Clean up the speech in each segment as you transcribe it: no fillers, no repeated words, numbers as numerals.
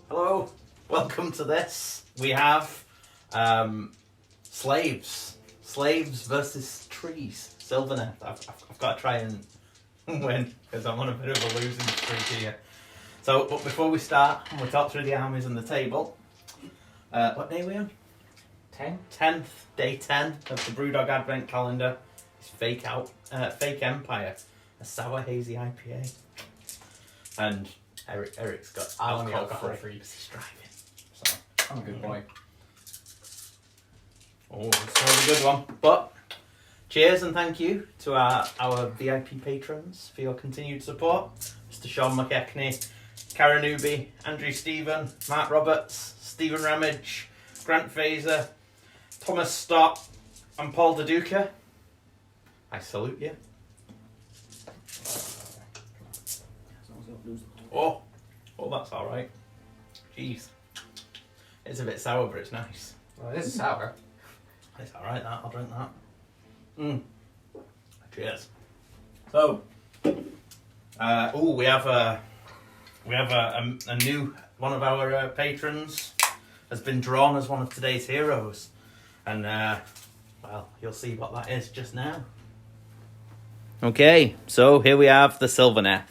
Hello, welcome to this. We have Slaves versus Trees. Sylvaneth. I've got to try and win because I'm on a bit of a losing streak here. So, but before we start, we'll talk through the armies and the table. What day are we on? 10th, day 10 of the Brewdog Advent Calendar. It's Fake Empire, a sour hazy IPA, and Eric's got alcohol free because he's driving. So I'm a good boy. Oh, it's a good one. But cheers and thank you to our VIP patrons for your continued support. Mr. Sean McEachnie, Karen Newby, Andrew Stephen, Mark Roberts, Stephen Ramage, Grant Fazer, Thomas Stott, and Paul DeDuca. I salute you. Oh, that's all right. Jeez, it's a bit sour, but it's nice. Well, it is sour. It's all right. I'll drink that. Cheers. So, we have a new one of our patrons has been drawn as one of today's heroes, and well, you'll see what that is just now. Okay, so here we have the Sylvaneth.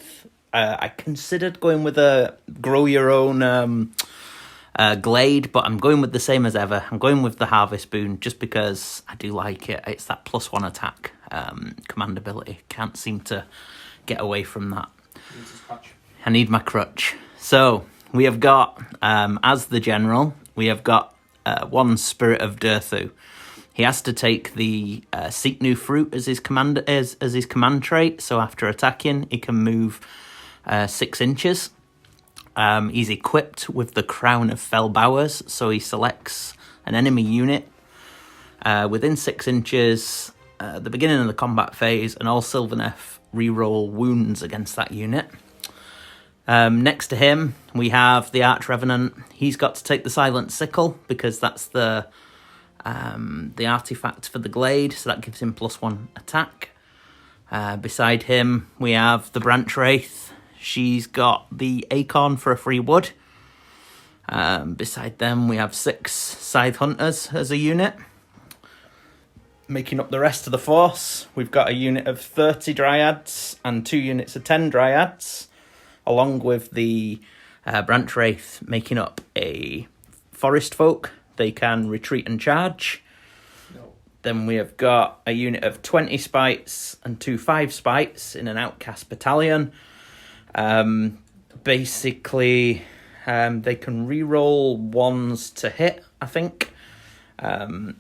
I considered going with a grow your own glade, but I'm going with the same as ever. I'm going with the Harvestboon just because I do like it. It's that +1 attack command ability. Can't seem to get away from that. I need my crutch. So we have got, as the general, we have got one Spirit of Durthu. He has to take the Seek New Fruit as his command trait. So after attacking, he can move 6 inches. He's equipped with the Crown of Fell Bowers, so he selects an enemy unit within 6 inches at the beginning of the combat phase, and all Sylvaneth reroll wounds against that unit. Next to him, we have the Arch Revenant. He's got to take the Silent Sickle because that's the artifact for the glade, so that gives him +1 attack. Beside him, we have the Branch Wraith. She's got the Acorn for a free wood. Beside them, we have 6 Scythe Hunters as a unit. Making up the rest of the force, we've got a unit of 30 Dryads and 2 units of 10 Dryads, along with the Branch Wraith making up a Forest Folk. They can retreat and charge. No. Then we have got a unit of 20 Spites and 2 5 Spites in an Outcast battalion. Basically, they can reroll 1s to hit, I think. And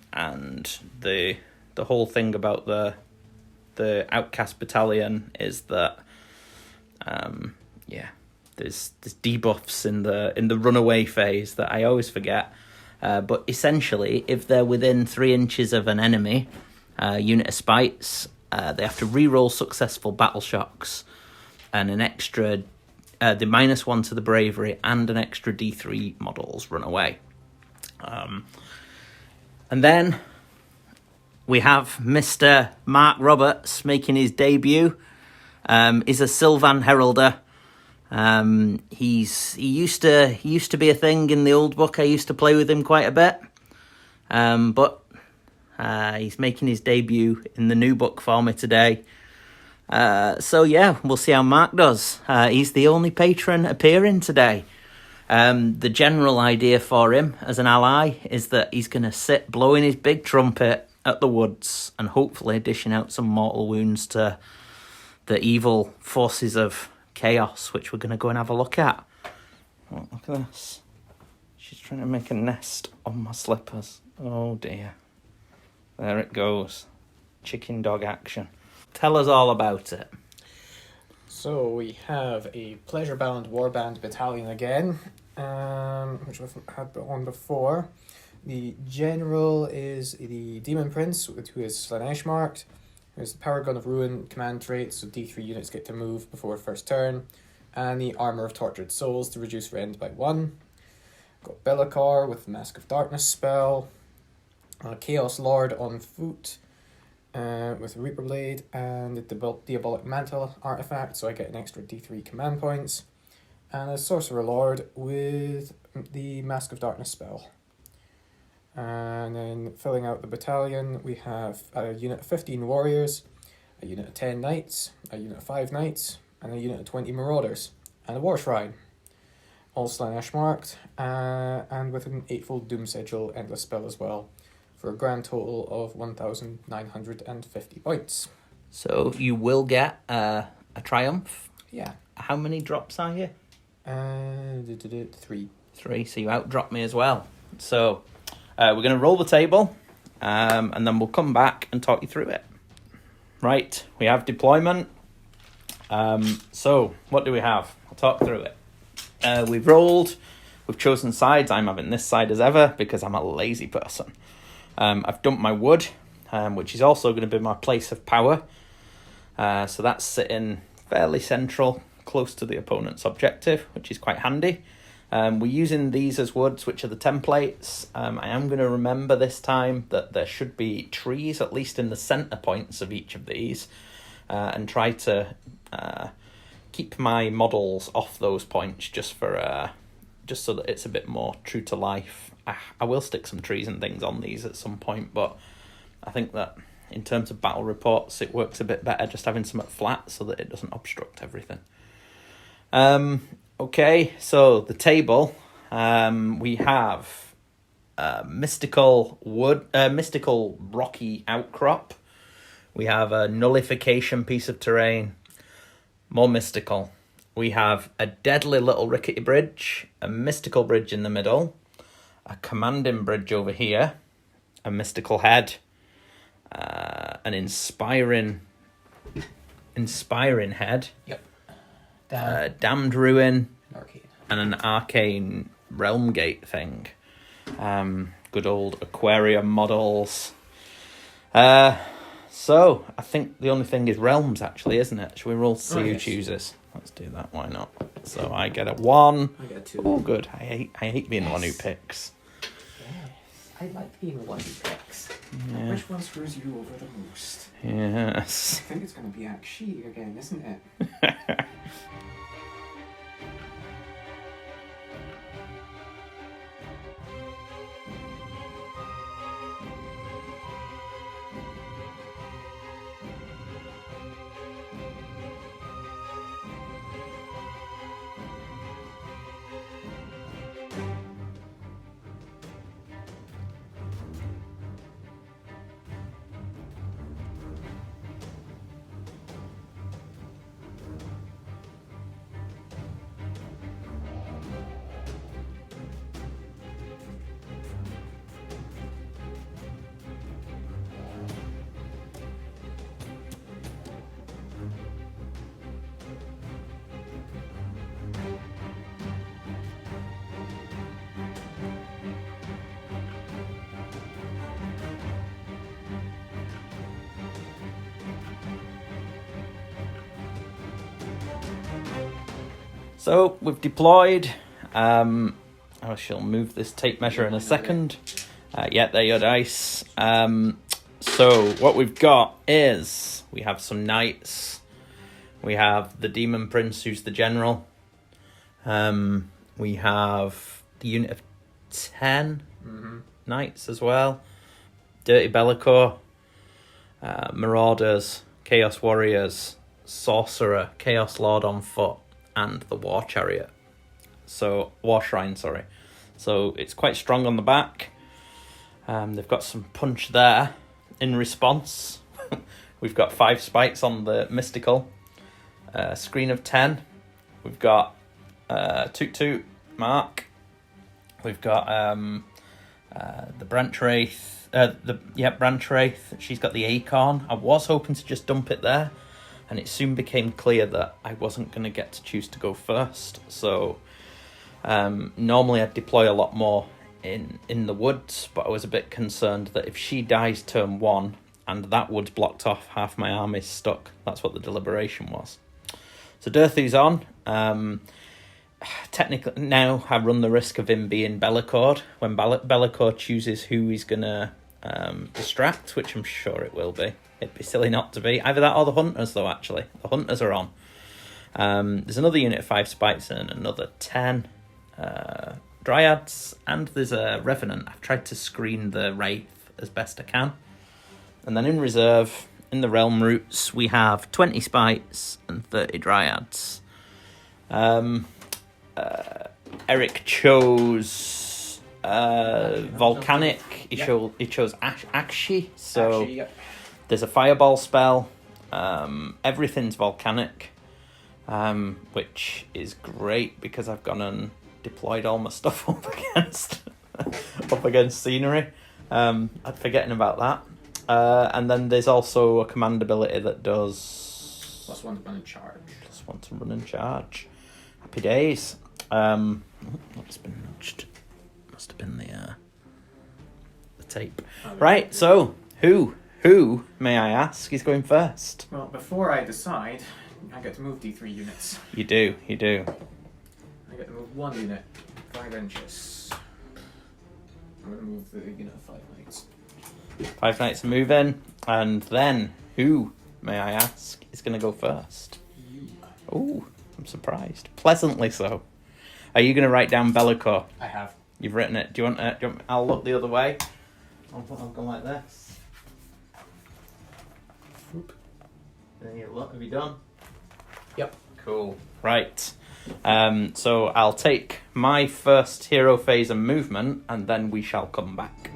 the whole thing about the Outcast battalion is that there's debuffs in the runaway phase that I always forget. But essentially, if they're within 3 inches of an enemy unit of Spites, they have to reroll successful battle shocks and an extra the -1 to the bravery and an extra D3 models run away. And then we have Mr. Mark Roberts making his debut. He's a Sylvan Heralder. He used to be a thing in the old book. I used to play with him quite a bit. But he's making his debut in the new book for me today. So yeah, we'll see how Mark does. He's the only patron appearing today. The general idea for him as an ally is that he's going to sit blowing his big trumpet at the woods and hopefully dishing out some mortal wounds to the evil forces of chaos, which we're going to go and have a look at. Oh, look at this. She's trying to make a nest on my slippers. Oh dear. There it goes. Chicken dog action. Tell us all about it. So we have a Pleasurebound Warband battalion again, which we've had on before. The general is the Demon Prince, who is Slanesh marked. There's the Power Gun of Ruin command trait, so D3 units get to move before first turn. And the Armour of Tortured Souls to reduce rend by 1. Got Bellicar with the Mask of Darkness spell. Chaos Lord on foot with a Reaper Blade and the Diabolic Mantle artifact, so I get an extra D3 command points. and a Sorcerer Lord with the Mask of Darkness spell. And then filling out the battalion, we have a unit of 15 warriors, a unit of 10 knights, a unit of 5 knights, and a unit of 20 marauders, and a war shrine. All Slaanesh marked, and with an 8-fold Doom Sigil endless spell as well, for a grand total of 1,950 points. So you will get a triumph. Yeah. How many drops are you? 3. 3, so you outdrop me as well. So we're going to roll the table, and then we'll come back and talk you through it. Right, we have deployment. So what do we have? I'll talk through it. We've rolled, we've chosen sides. I'm having this side as ever because I'm a lazy person. I've dumped my wood, which is also going to be my place of power. So that's sitting fairly central, close to the opponent's objective, which is quite handy. We're using these as woods, which are the templates. I am going to remember this time that there should be trees, at least in the centre points of each of these, and try to keep my models off those points just so that it's a bit more true to life. I will stick some trees and things on these at some point, but I think that in terms of battle reports, it works a bit better just having something flat so that it doesn't obstruct everything. Okay, so the table, we have mystical rocky outcrop. We have a nullification piece of terrain, more mystical. We have a deadly little rickety bridge, a mystical bridge in the middle, a commanding bridge over here, a mystical head, an inspiring head. Yep. Damned ruin, Arcane. and an arcane realm gate thing. Good old aquarium models. So I think the only thing is realms, actually, isn't it? Should we roll to see who chooses? Let's do that. Why not? So I get a 1. I get a 2. Oh, good. I hate being the one who picks. Yes, I like being the one who picks. Yeah. Which one screws you over the most? Yes. I think it's going to be Akshi again, isn't it? So we've deployed. I shall move this tape measure in a second. Yeah, there are your dice. So what we've got is we have some knights. We have the Demon Prince, who's the general. We have the unit of 10 knights as well. Dirty Bellicor, Marauders, Chaos Warriors, Sorcerer, Chaos Lord on foot, and the War Chariot. So, War Shrine, sorry. So it's quite strong on the back. They've got some punch there. In response, we've got 5 spikes on the Mystical. Screen of 10. We've got Toot Toot Mark. We've got the Branch Wraith. Branch Wraith. She's got the Acorn. I was hoping to just dump it there, and it soon became clear that I wasn't going to get to choose to go first. So normally I'd deploy a lot more in the woods, but I was a bit concerned that if she dies turn 1 and that wood's blocked off, half my army's stuck. That's what the deliberation was. So Dirthu's on. Technically now I run the risk of him being Bellicor when Bellicor chooses who he's going to distract, which I'm sure it will be. It'd be silly not to be. Either that or the Hunters, though, actually. The Hunters are on. There's another unit of 5 spites and another 10 dryads, and there's a revenant. I've tried to screen the wraith as best I can. And then in reserve, in the realm routes, we have 20 spites and 30 dryads. Eric chose volcanic. He chose Akshi. So Actually, yep. there's a fireball spell. Everything's volcanic, which is great because I've gone and deployed all my stuff up against scenery. I'm forgetting about that. And then there's also a command ability that does +1 to run and charge. +1 to run and charge. Happy days. What's been nudged? Must have been the tape. Right. So who may I ask is going first? Well, before I decide, I get to move D3 units. You do. I get to move 1 unit, 5 inches. I'm going to move the unit of 5 knights. 5 knights move in, and then who, may I ask, is going to go first? You. Oh, I'm surprised. Pleasantly so. Are you going to write down Bellicor? I have. You've written it. Do you want I'll look the other way. I'll go like this. Whoop. There you look. Have you done? Yep. Cool. Right. So I'll take my first hero phase and movement, and then we shall come back.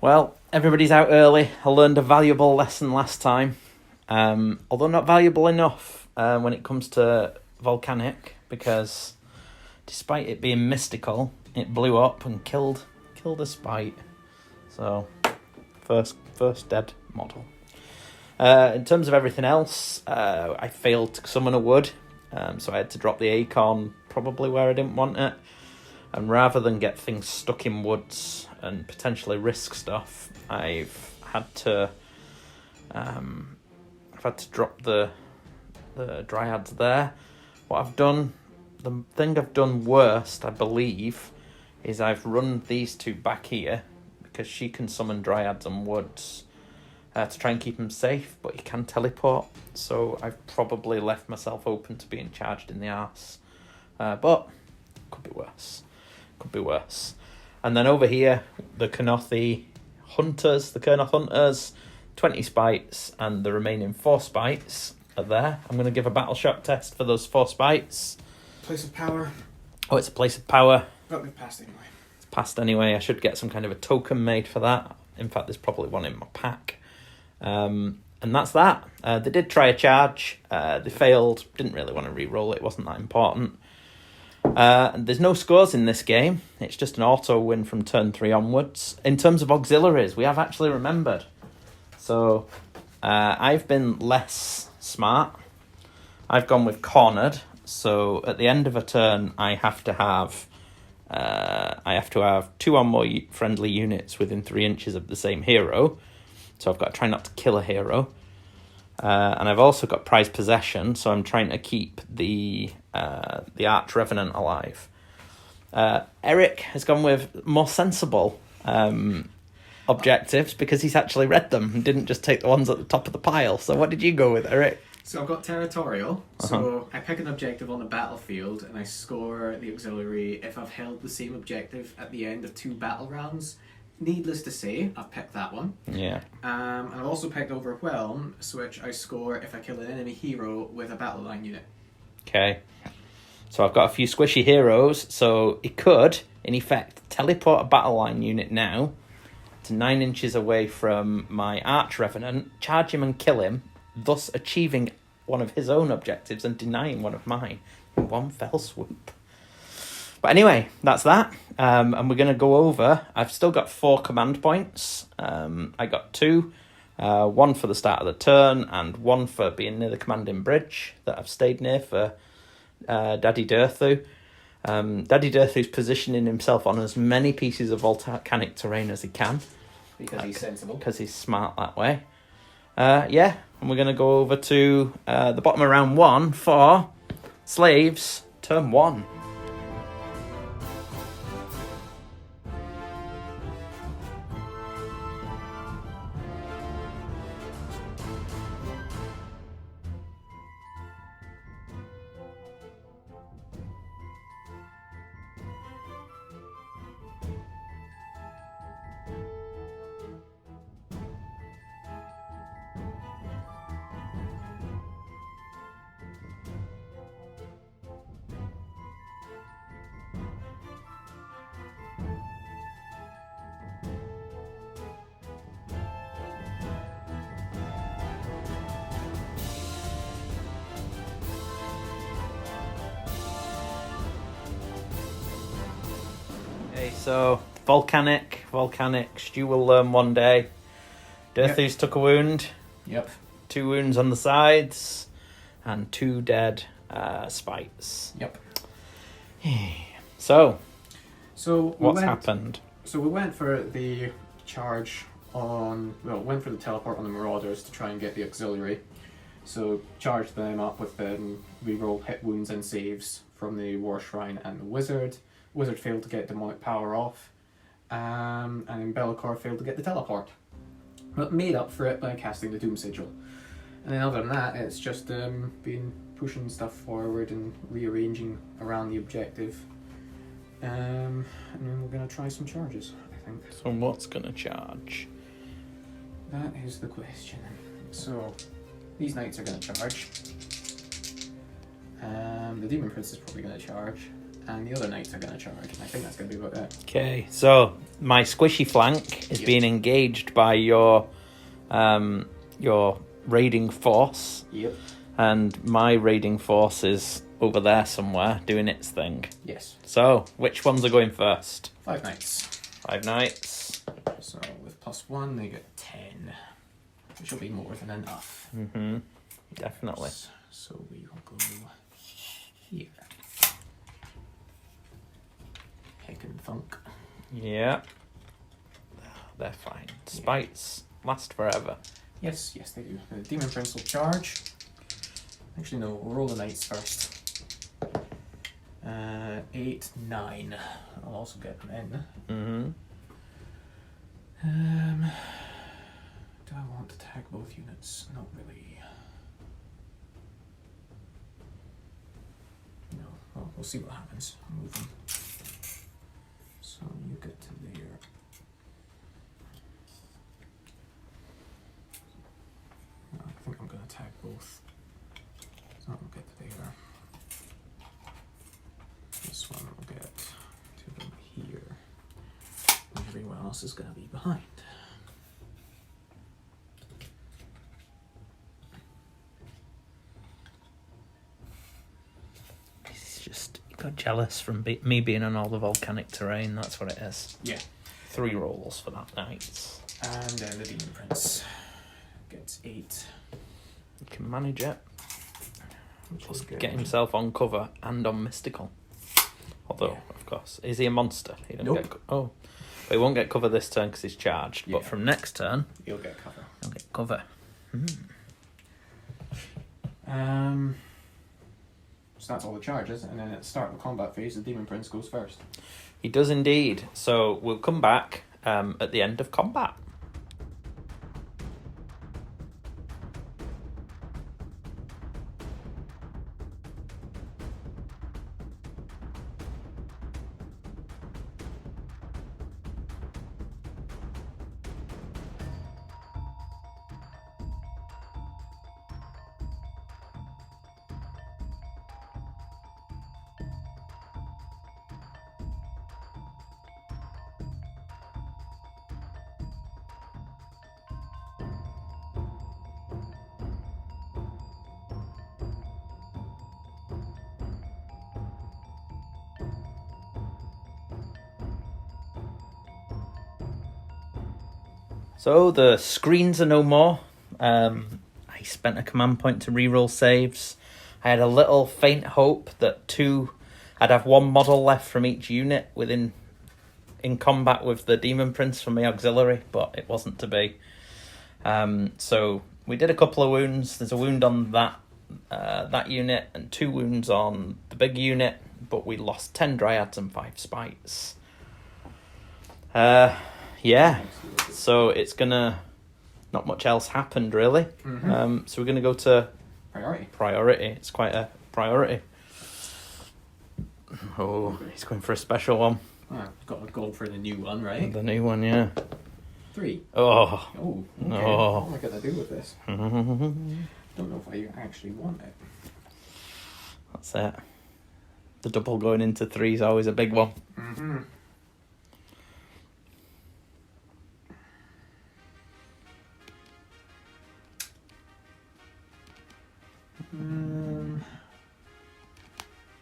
Well, everybody's out early. I learned a valuable lesson last time, although not valuable enough when it comes to volcanic, because despite it being mystical, it blew up and killed a spite. So, first dead model. In terms of everything else, I failed to summon a wood, so I had to drop the acorn probably where I didn't want it. And rather than get things stuck in woods and potentially risk stuff, I've had to drop the dryads there. What I've done, the thing I've done worst, I believe, is I've run these two back here because she can summon dryads and woods to try and keep them safe, but he can teleport. So I've probably left myself open to being charged in the arse. But could be worse. And then over here, the Kurnoth Hunters, 20 spites, and the remaining 4 spites are there. I'm going to give a battle shock test for those 4 spites. Place of power. Oh, it's a place of power. But we've passed anyway. It's passed anyway. I should get some kind of a token made for that. In fact, there's probably one in my pack. And that's that. They did try a charge. They failed. Didn't really want to re-roll it. It wasn't that important. There's no scores in this game. It's just an auto win from turn 3 onwards. In terms of auxiliaries, we have actually remembered. So I've been less smart. I've gone with cornered. So at the end of a turn, I have to have 2 or more friendly units within 3 inches of the same hero. So I've got to try not to kill a hero. And I've also got prized possession, so I'm trying to keep the Arch Revenant alive. Eric has gone with more sensible objectives because he's actually read them and didn't just take the ones at the top of the pile. So what did you go with, Eric? So I've got territorial. So I pick an objective on the battlefield and I score the auxiliary if I've held the same objective at the end of 2 battle rounds needless to say, I've picked that one. Yeah. And I've also picked Overwhelm, which I score if I kill an enemy hero with a battle line unit. Okay. So I've got a few squishy heroes, so it could, in effect, teleport a battle line unit now to 9 inches away from my Arch Revenant, charge him and kill him, thus achieving one of his own objectives and denying one of mine in one fell swoop. But anyway, that's that. And we're going to go over... I've still got 4 command points. I got 2. 1 for the start of the turn and 1 for being near the commanding bridge that I've stayed near for Daddy Durthu. Daddy Durthu's positioning himself on as many pieces of volcanic terrain as he can. Because he's sensible. Because he's smart that way. Yeah, and we're going to go over to the bottom of round 1 for Slaves, turn 1. Okay, so volcanic. Stu will learn one day. Durthu's took a wound. Yep. 2 wounds on the sides, and 2 dead spites. Yep. So what's happened? So we went for the charge went for the teleport on the Marauders to try and get the auxiliary. So charged them up with them, reroll hit wounds and saves from the War Shrine and the Wizard. Wizard failed to get demonic power off, and then Be'lakor failed to get the teleport. But made up for it by casting the Doom Sigil. And then other than that, it's just been pushing stuff forward and rearranging around the objective. And then we're going to try some charges, I think. So what's going to charge? That is the question. So, these knights are going to charge. The Demon Prince is probably going to charge. And the other knights are going to charge. And I think that's going to be about it. Okay, so my squishy flank is being engaged by your raiding force. Yep. And my raiding force is over there somewhere doing its thing. Yes. So, which ones are going first? 5 knights. 5 knights. So with +1 they get 10. Which will be more than enough. Mm-hmm. Definitely. So we will go here. Heck and Funk. Yeah. They're fine. Spites last forever. Yes, they do. The Demon Prince will charge. Actually, no, we'll roll the knights first. 8, 9. I'll also get them in. Mm-hmm. Do I want to tag both units? Not really. No, well, we'll see what happens. I'll move them. So you get to there. No, I think I'm going to tag both. So I'll get to there. This one will get to them here. And everyone else is going to be behind. He's just got jealous from me being on all the volcanic terrain. That's what it is. Yeah. 3 rolls for that night. And then the Demon Prince gets 8. He can manage it. Plus Get himself on cover and on mystical. Although, of course, is he a monster? He don't Nope. get but he won't get cover this turn because he's charged. Yeah. But from next turn, He'll get cover. he'll get cover. So that's all the charges, and then at the start of the combat phase, the Demon Prince goes first. He does indeed. So we'll come back at the end of combat. So the screens are no more. I spent a command point to reroll saves. I had a little faint hope that I'd have one model left from each unit in combat with the Demon Prince from my auxiliary, but it wasn't to be. So we did a couple of wounds. There's a wound on that unit and 2 wounds on the big unit, but we lost 10 dryads and 5 spites. Yeah, so it's gonna... Not much else happened, really. Mm-hmm. So we're gonna go to... Priority. It's quite a priority. Oh, he's going for a special one. Got a gold for the new one, right? The new one, yeah. 3. Oh. Oh, okay. Oh. What am I gonna do with this? Don't know if I actually want it. That's it. The double going into 3 is always a big one. Mm-hmm.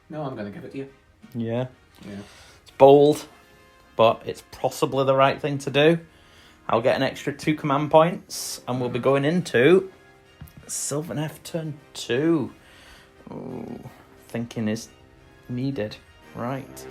No, I'm gonna give it to you. Yeah. Yeah. It's bold, but it's possibly the right thing to do. I'll get an extra 2 command points, and we'll be going into Sylvaneth turn 2. Ooh, thinking is needed. Right.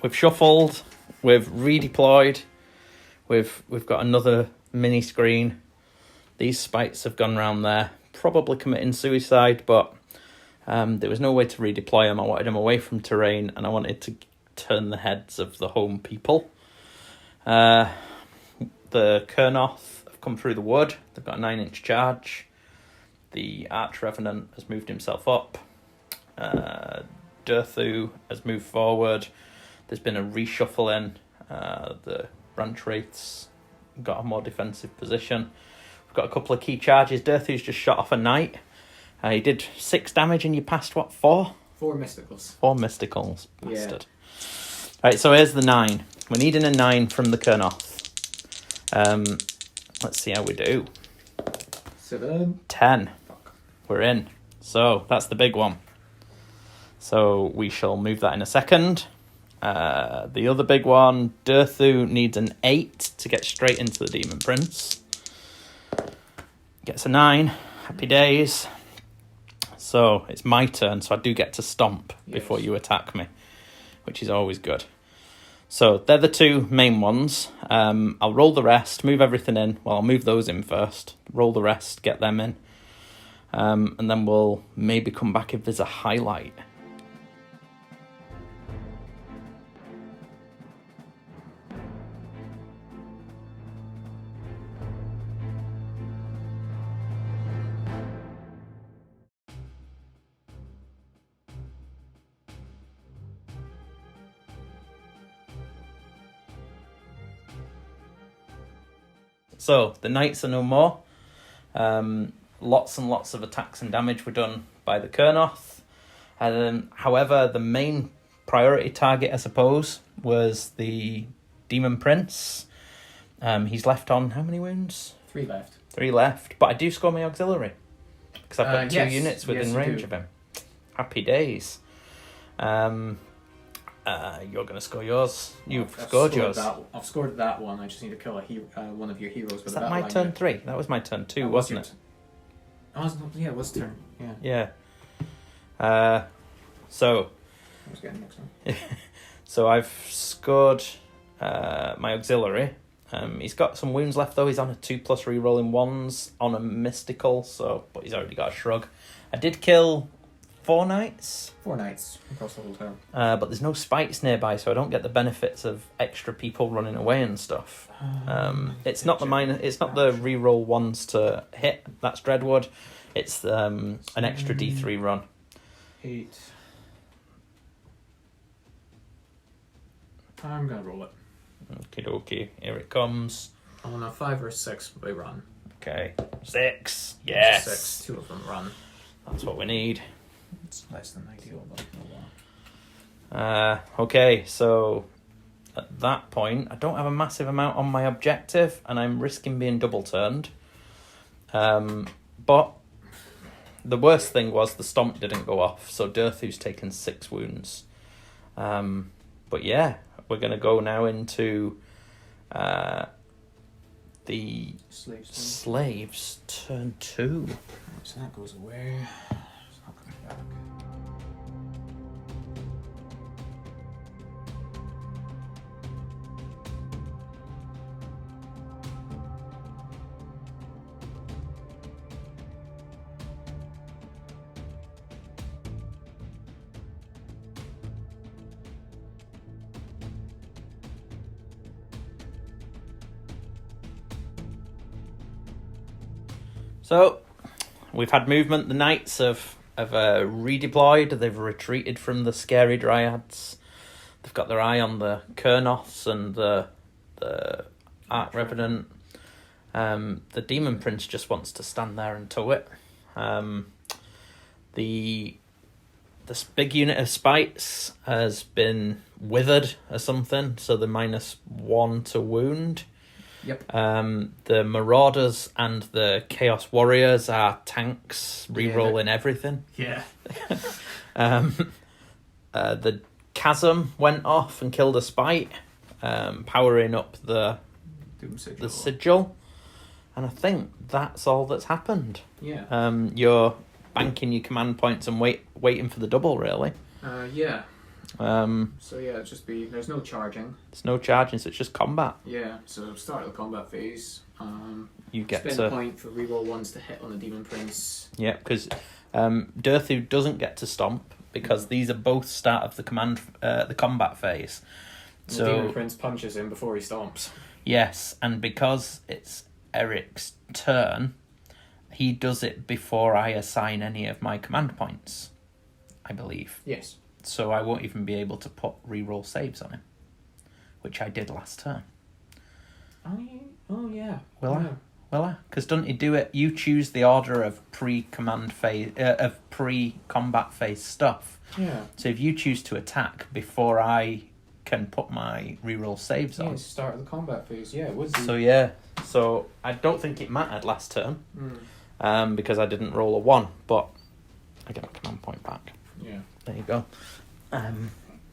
We've shuffled, we've redeployed, we've got another mini screen. These spites have gone round there, probably committing suicide, but there was no way to redeploy them. I wanted them away from terrain, and I wanted to turn the heads of the home people. The Kurnoth have come through the wood. They've got a 9-inch charge. The Arch Revenant has moved himself up. Durthu has moved forward. There's been a reshuffling. The branch wraiths got a more defensive position. We've got a couple of key charges. Durthu's just shot off a knight. He did 6 damage and you passed, what, 4? 4 mysticals. 4 mysticals. Bastard. Yeah. Right, so here's the 9. We're needing a 9 from the Kurnoth. Let's see how we do. 7. 10. Fuck. We're in. So that's the big one. So we shall move that in a second. The other big one, Durthu needs an 8 to get straight into the Demon Prince. Gets a 9. Happy days. So it's my turn, so I do get to stomp before you attack me, which is always good. So they're the 2 main ones. I'll roll the rest, move everything in. Well, I'll move those in first. Roll the rest, get them in. And then we'll maybe come back if there's a highlight. So, the knights are no more. Lots and lots of attacks and damage were done by the Kurnoth. However, the main priority target, I suppose, was the Demon Prince. He's left on how many wounds? 3 left. 3 left. But I do score my auxiliary. Because I've got 2 units within range of him. Happy days. You're going to score yours. I've scored yours. I've scored that one. I just need to kill one of your heroes. With Is that my turn 3? That was my turn 2, wasn't it? Yeah, it was turn. Yeah. Yeah. So. I was getting next one. So I've scored my auxiliary. He's got some wounds left though. He's on a 2+ rerolling ones on a mystical, but he's already got a shrug. I did kill 4 knights. 4 knights across the whole turn. But there's no spites nearby, so I don't get the benefits of extra people running away and stuff. It's not the reroll ones to hit. That's Dreadwood. It's an extra D3 run. 8. I'm gonna roll it. Okie dokie, here it comes. On a 5 or 6, they run. Okay, 6. Yes. 6. 2 of them run. That's what we need. It's less than ideal, but no more. Okay, so at that point, I don't have a massive amount on my objective, and I'm risking being double turned. But the worst thing was the stomp didn't go off, so Dirthu's taken 6 wounds. But yeah, we're going to go now into the slaves turn 2. So that goes away. It's not coming back. So, we've had movement. The knights have redeployed. They've retreated from the scary dryads. They've got their eye on the Kurnoths and the Arch Revenant. The Demon Prince just wants to stand there and tow it. This big unit of spites has been withered or something, so they're -1 to wound. Yep. The Marauders and the Chaos Warriors are tanks, re-rolling everything. Yeah. The Chasm went off and killed a spite, powering up the sigil. And I think that's all that's happened. Yeah. You're banking your command points and waiting for the double, really. Yeah. So yeah, it'd just be, there's no charging. There's no charging, so it's just combat. Yeah, so start of the combat phase. You get spend a point for reroll ones to hit on the Demon Prince. Yeah, because Dirthu doesn't get to stomp because these are both start of the combat phase. So the Demon Prince punches him before he stomps. Yes, and because it's Eric's turn, he does it before I assign any of my command points, I believe. Yes. So I won't even be able to put reroll saves on him, which I did last turn. Oh yeah. Will I? Because don't you do it? You choose the order of pre-combat phase stuff. Yeah. So if you choose to attack before I can put my reroll saves on, start of the combat phase. Yeah, it would be. So yeah. So I don't think it mattered last turn, because I didn't roll a 1, but I get my command point back. Yeah. There you go.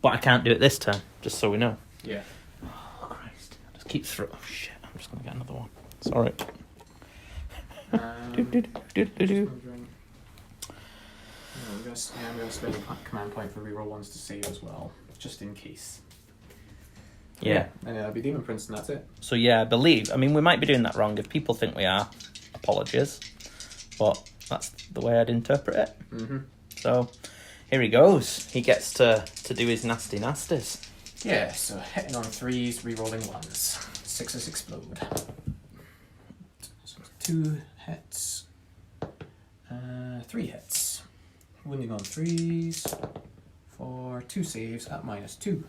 But I can't do it this turn, just so we know. Yeah. Oh, Christ. I just keep throwing... Oh, shit. I'm just going to get another one. Sorry. I'm going to spend a command point for reroll ones to save as well, just in case. Yeah. And it'll be Demon Prince and that's it. So yeah, I believe... I mean, we might be doing that wrong. If people think we are, apologies. But that's the way I'd interpret it. Mm-hmm. So... Here he goes. He gets to do his nasty nasties. Yeah, so hitting on 3s, rerolling 1s. 6s explode. So 2 hits. 3 hits. Wounding on 3s for 2 saves at -2.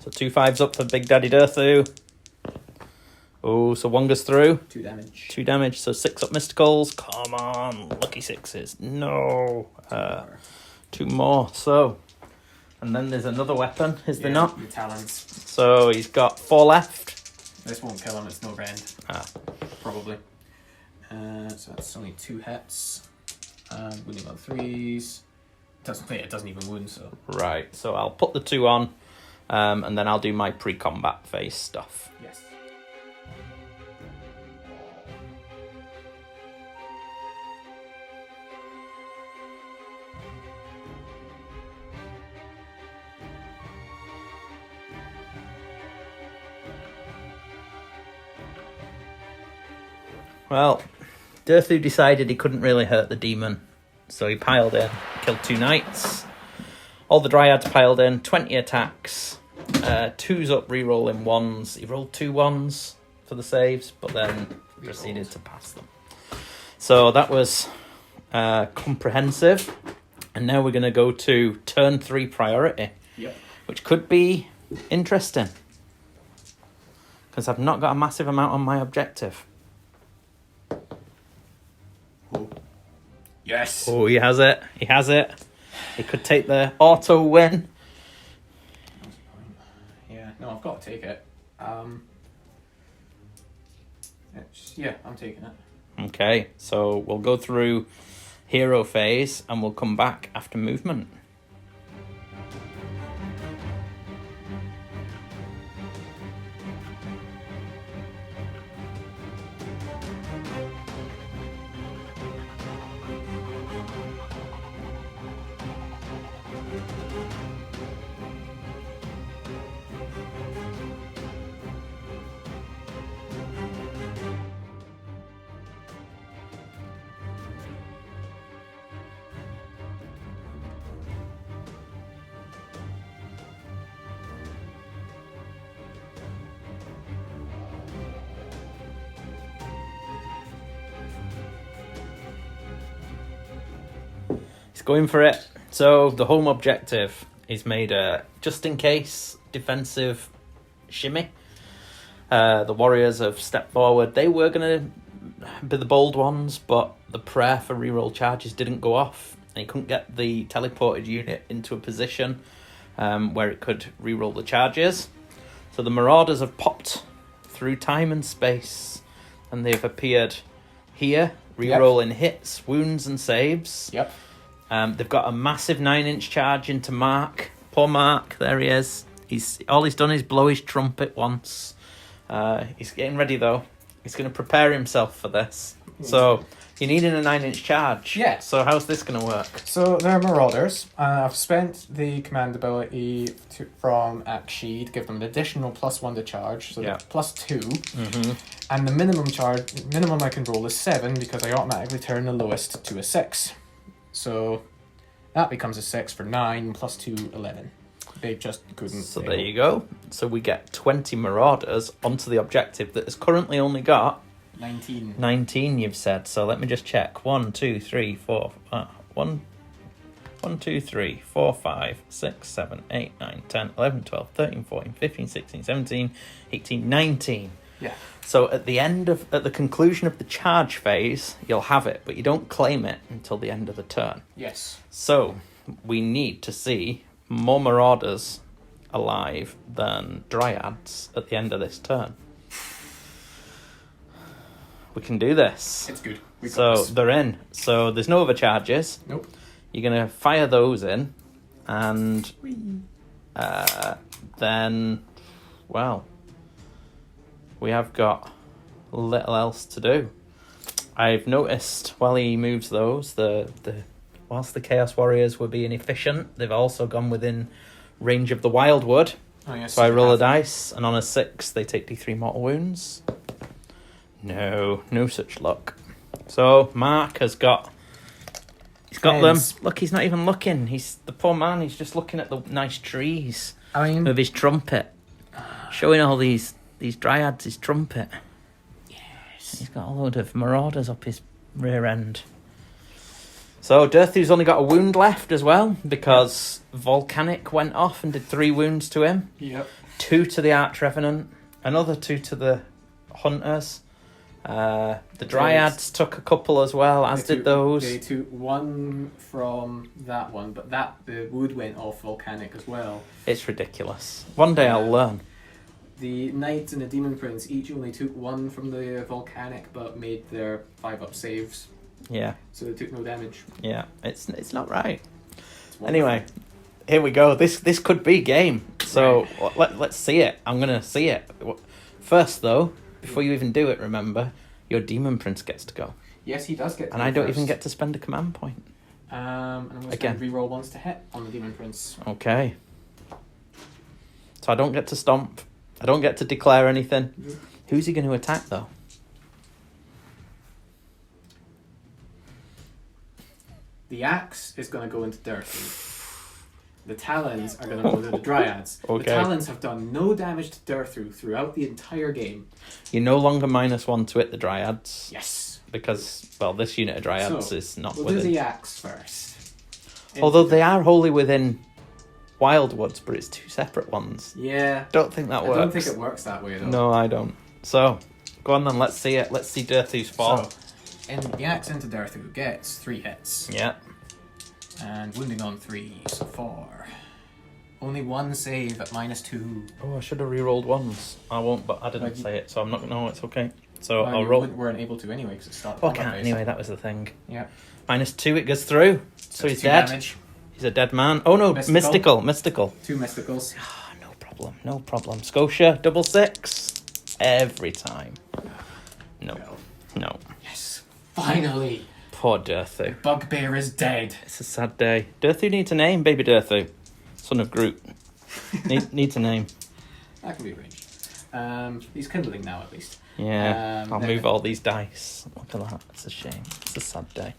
So 2 5s up for Big Daddy Dirthu. Oh, so 1 goes through. 2 damage. 2 damage, so 6 up Mysticals. Come on, lucky 6s. No. 2 more, so... And then there's another weapon, is there not? The talons. So he's got 4 left. This won't kill him, it's no rend. Probably. So that's only 2 hits. Wounding on 3s. It doesn't even wound, so... Right, so I'll put the 2 on, and then I'll do my pre-combat phase stuff. Yes. Well, Durthu decided he couldn't really hurt the demon, so he piled in, killed 2 knights. All the dryads piled in, 20 attacks, 2s up, re-rolling 1s. He rolled 2 1s for the saves, but then proceeded to pass them. So that was comprehensive. And now we're going to go to turn 3 priority, which could be interesting. Because I've not got a massive amount on my objective. Yes. Oh, he has it. He has it. He could take the auto win. Yeah, no, I've got to take it. I'm taking it. Okay, so we'll go through hero phase and we'll come back after movement. He's going for it. So the home objective is made a just in case defensive shimmy. The warriors have stepped forward. They were going to be the bold ones, but the prayer for reroll charges didn't go off. And he couldn't get the teleported unit into a position where it could reroll the charges. So the marauders have popped through time and space, and they've appeared here, rerolling hits, wounds, and saves. Yep. They've got a massive 9-inch charge into Mark. Poor Mark, there he is. All he's done is blow his trumpet once. He's getting ready though. He's going to prepare himself for this. So you're needing a 9-inch charge. Yeah. So how's this going to work? So they're marauders. I've spent the command ability from Akshi to give them an additional +1 to charge, so they're +2. Mm-hmm. And the minimum I can roll is 7 because I automatically turn the lowest to a 6. So that becomes a 6 for 9 +2, 11. They just couldn't. So there you go. So we get 20 marauders onto the objective that has currently only got 19. 19, you've said. So let me just check. 1, 2, 3, 4. 1, 2, 3, 4, 5, 6, 7, 8, 9, 10, 11, 12, 13, 14, 15, 16, 17, 18, 19. Yeah. So at the conclusion of the charge phase, you'll have it, but you don't claim it until the end of the turn. Yes. So we need to see more marauders alive than dryads at the end of this turn. We can do this. It's good. So they're in. So there's no other charges. Nope. You're going to fire those in, and then, well, we have got little else to do. I've noticed while he moves those, whilst the Chaos Warriors were being efficient, they've also gone within range of the Wildwood. Oh, yes. So I roll a dice, and on a 6, they take D3 mortal wounds. No such luck. So Mark has got... He's got them. Look, he's not even looking. The poor man, he's just looking at the nice trees with his trumpet. Showing all these dryads his trumpet. Yes. He's got a load of marauders up his rear end. So Durthu's only got a wound left as well, because Volcanic went off and did 3 wounds to him. Yep. 2 to the Arch Revenant, another 2 to the Hunters. The Dryads took a couple as well, as did those. They took 1 from that one, but the wood went off Volcanic as well. It's ridiculous. One day I'll learn. The Knight and the Demon Prince each only took 1 from the Volcanic, but made their 5-up saves. Yeah. So they took no damage. Yeah, it's not right. Anyway, here we go. This could be game. So let's see it. I'm going to see it. First, though, before you even do it, remember, your Demon Prince gets to go. Yes, he does get to And I don't even get to spend a command point. And I'm going to spend reroll once to hit on the Demon Prince. Okay. So I don't get to stomp. I don't get to declare anything. Mm-hmm. Who's he going to attack, though? The axe is going to go into Durthu. The talons are going to go to the dryads. Okay. The talons have done no damage to Durthu throughout the entire game. You're no longer -1 to hit the dryads. Yes. Because, well, this unit of dryads is not we'll within. do the axe first. Although they are wholly within Wildwoods, but it's 2 separate ones. Yeah. Don't think that works. I don't think it works that way, though. No, I don't. So, go on then, let's see it. Let's see Durthu's fall. So, the axe into Durthu gets 3 hits. Yeah. And wounding on 3, so 4. Only 1 save at -2. Oh, I should have re-rolled ones. I won't, but I didn't say it, so I'm not. No, it's okay. So well, I'll roll. We weren't able to anyway because it started. Oh, I can't anyway. That was the thing. Yeah. -2, it goes through. So he's dead. Damage. He's a dead man. Oh no, mystical. 2 mysticals. No problem. Scotia, double 6. Every time. No. No. Yes. Finally. Poor Durthu. Bugbear is dead. It's a sad day. Durthu needs a name, baby Durthu. Son of Groot. Needs a name. That can be arranged. He's kindling now, at least. Yeah. I'll move all these dice. Look at that. It's a shame. It's a sad day.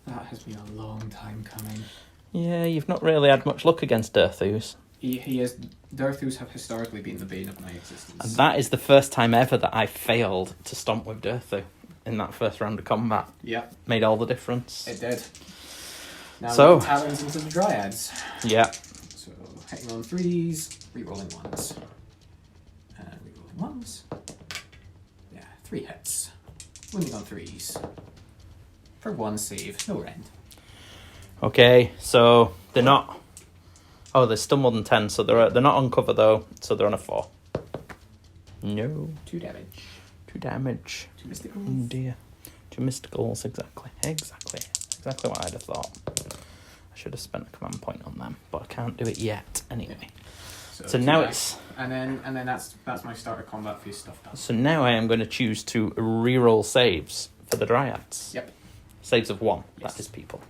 That has been a long time coming. Yeah, you've not really had much luck against Durthus. He is. Durthus have historically been the bane of my existence. And that is the first time ever that I failed to stomp with Durthu in that first round of combat. Yeah. Made all the difference. It did. Now So, talons into the dryads. Yeah. So hitting on 3s, rerolling 1s. And rerolling 1s. Yeah, 3 hits. Wounding on 3s. For 1 save, no rend. Okay, so they're not. Oh, they're still more than 10, so they're not on cover though, so they're on a 4. No. 2 damage. 2 damage. 2 mysticals. Oh dear. 2 mysticals, exactly. Exactly what I'd have thought. I should have spent a command point on them, but I can't do it yet anyway. So now it's. And then that's my start of combat phase stuff done. So now I am going to choose to reroll saves for the dryads. Yep. Saves of 1. Yes. That is people.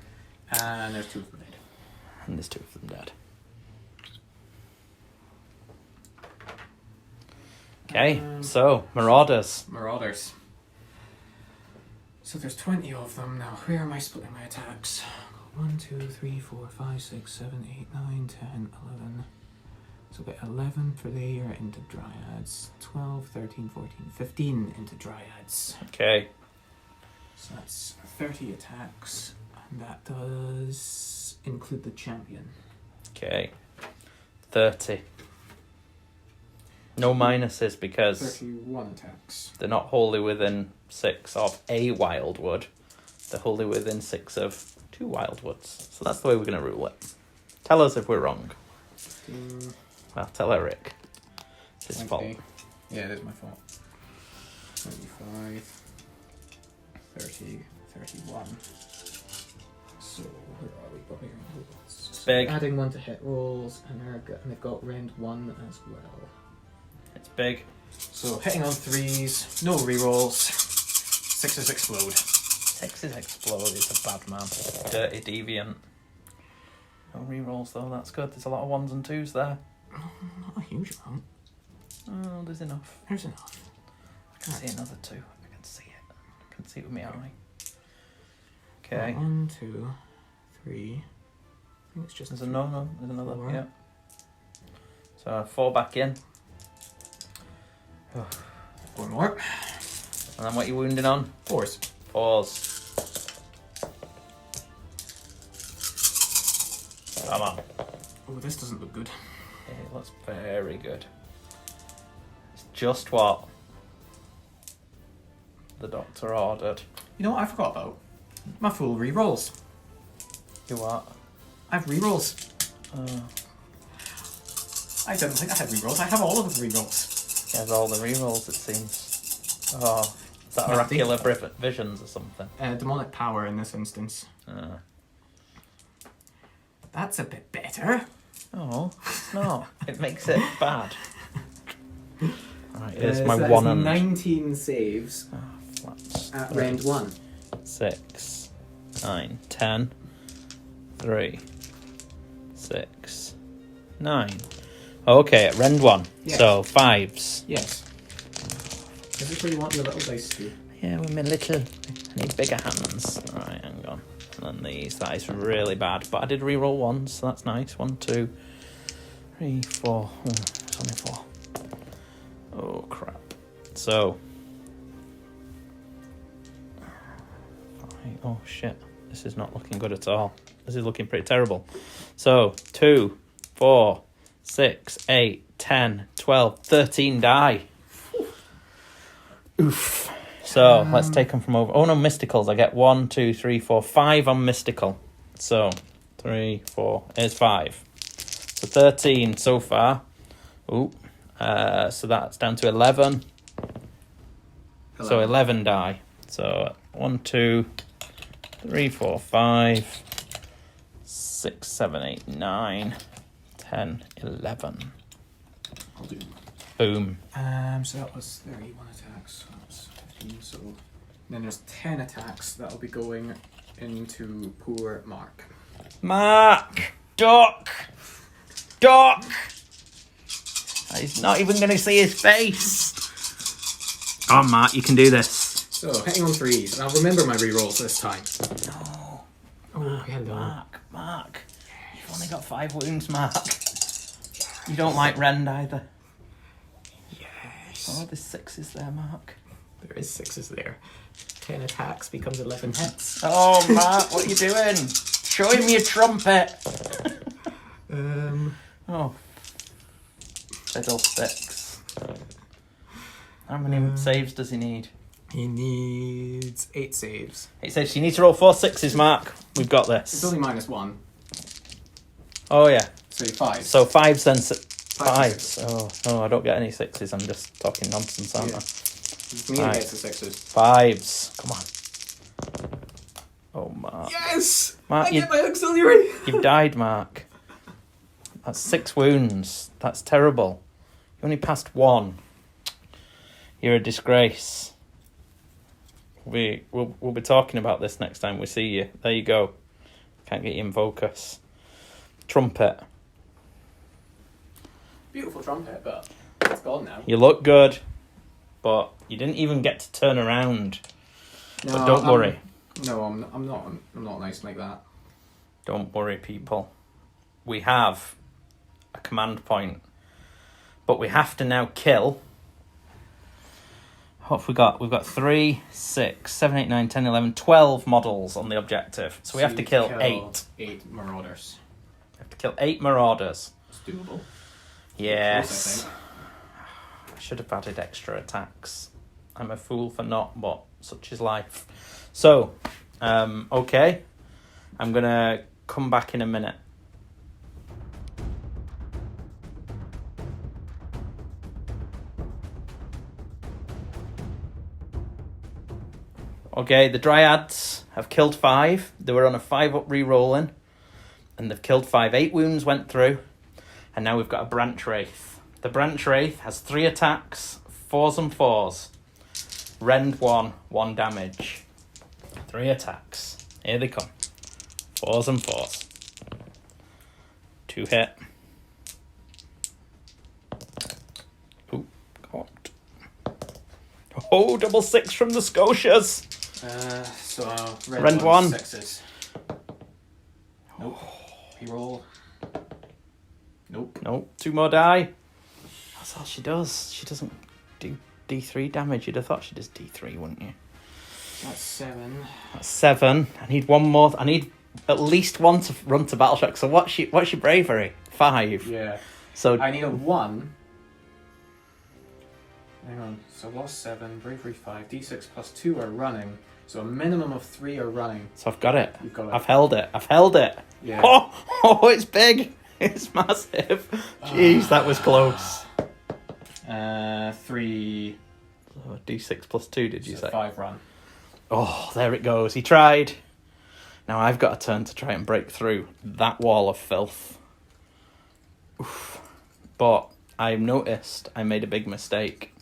And there's 2 of them dead. And there's 2 of them dead. Okay, so Marauders. So there's 20 of them now. Where am I splitting my attacks? 1, 2, 3, 4, 5, 6, 7, 8, 9, 10, 11. So we get 11 for there into dryads. 12, 13, 14, 15 into dryads. Okay. So that's 30 attacks. And that does include the champion. Okay. 30. No minuses because 31 attacks. they're not wholly within 6 of a wildwood. They're wholly within 6 of 2 wildwoods. So that's the way we're going to rule it. Tell us if we're wrong. 15, Well, tell Eric. It's his 20. fault. Yeah, it is my fault. 25, 30, 31. So, where are we? So Big. adding 1 to hit rolls, and they've got rend 1 as well. It's big. So, hitting on 3s, no rerolls. 6s explode. 6s explode. It's a bad man. Dirty deviant. No rerolls though, that's good. There's a lot of 1s and 2s there. Not a huge amount. Oh, there's enough. There's enough. I can see another 2. I can see it. I can see it with my eye. Okay. 1, 2, 3. I think it's just. There's another. There's another. 4. Yeah. So 4 back in. 4 more. And then what you wounding on? 4s. 4s. Come on. Oh, this doesn't look good. It looks very good. It's just what the doctor ordered. You know what I forgot about? My full rerolls. You what? I have rerolls. I don't think I have rerolls. I have all of the rerolls. He has all the rerolls, it seems. Oh, is that No, oracular visions or something? Demonic power in this instance. Uh. That's a bit better. Oh, it's not. It makes it bad. Alright, here's my so 1 and 19 saves flats. at rend 1. 6, 9, 10, 3, 6, 9. Okay, at rend 1. Yes. So 5s. Yes. Is this where you want your little dice to be? Yeah, with my little. I need bigger hands. Alright, hang on. And then these. That is really bad. But I did reroll once, so that's nice. 1, 2, 3, 4. Oh, it's only 4. Oh, crap. So. Oh, shit. This is not looking good at all. This is looking pretty terrible. So, 2, 4, 6, 8, 10, 12, 13 die. Oof. So, let's take them from over. Oh, no, mysticals. I get 1, 2, 3, 4, 5 on mystical. So, 3, 4, here's 5. So, 13 so far. Ooh. So, that's down to 11. So, 11 die. So, 1, 2, 3, 4, 5, 6, 7, 8, 9, 10, 11. I'll do. Boom. So that was 31 attacks. So that was 15. So then there's 10 attacks that'll be going into poor Mark. Mark! Duck! Duck! He's not even going to see his face. Come on, Mark, you can do this. So hitting on 3s, and I'll remember my rerolls this time. No. Oh, hello. Mark. You've only got 5 wounds, Mark. You don't like rend either. Yes. Oh, there's 6s there, Mark. There is 6s there. 10 attacks becomes 11 hits. Oh, Mark, what are you doing? Show him your trumpet. Oh. Fiddlesticks. How many saves does he need? He needs 8 saves. 8 saves. You need to roll 4 6s, Mark. We've got It's this. only -1. Oh, yeah. So 5. So 5s then. 5s. 5s. Oh, I don't get any 6s. I'm just talking nonsense, aren't Yeah. I? It's me that gets the 6s. 5s. Come on. Oh, Mark. Yes! Mark, I get my auxiliary! You've died, Mark. That's 6 wounds. That's terrible. You only passed 1. You're a disgrace. We'll be talking about this next time we see you. There you go. Can't get you in focus. Trumpet. Beautiful trumpet, but it's gone now. You look good, but you didn't even get to turn around. No, But don't worry. No, I'm not nice like that. Don't worry, people. We have a command point, but we have to now kill. What have we got? We've got 3, 6, 7, 8, 9, 10, 11, 12 models on the objective. So we have to kill 8. 8 marauders. We have to kill 8 marauders. It's doable. Yes. Close, I should have added extra attacks. I'm a fool for not, but such is life. So, okay. I'm going to come back in a minute. Okay, the Dryads have killed 5. They were on a 5-up re-rolling. And they've killed 5. 8 wounds went through. And now we've got a Branch Wraith. The Branch Wraith has 3 attacks, 4s and 4s. Rend 1, 1 damage. 3 attacks. Here they come. 4s and 4s. 2 hit. Ooh, God. Oh, double 6 from the Scotias. So Rend 1. 6s. Nope. Reroll. Nope. Nope. 2 more die. That's all she does. She doesn't do D3 damage. You'd have thought she does D3, wouldn't you? That's 7. That's 7. I need 1 more. I need at least 1 to run to battle shock. So what's your bravery? 5. Yeah. So I need a 1. Hang on. So lost 7, bravery 5, d6 plus 2 are running. So a minimum of 3 are running. So I've got it. You've got it. I've held it. Yeah. Oh, it's big. It's massive. Jeez, that was close. 3. Oh, D6 plus 2, did you say? 5 run. Oh, there it goes. He tried. Now I've got a turn to try and break through that wall of filth. Oof. But I've noticed I made a big mistake.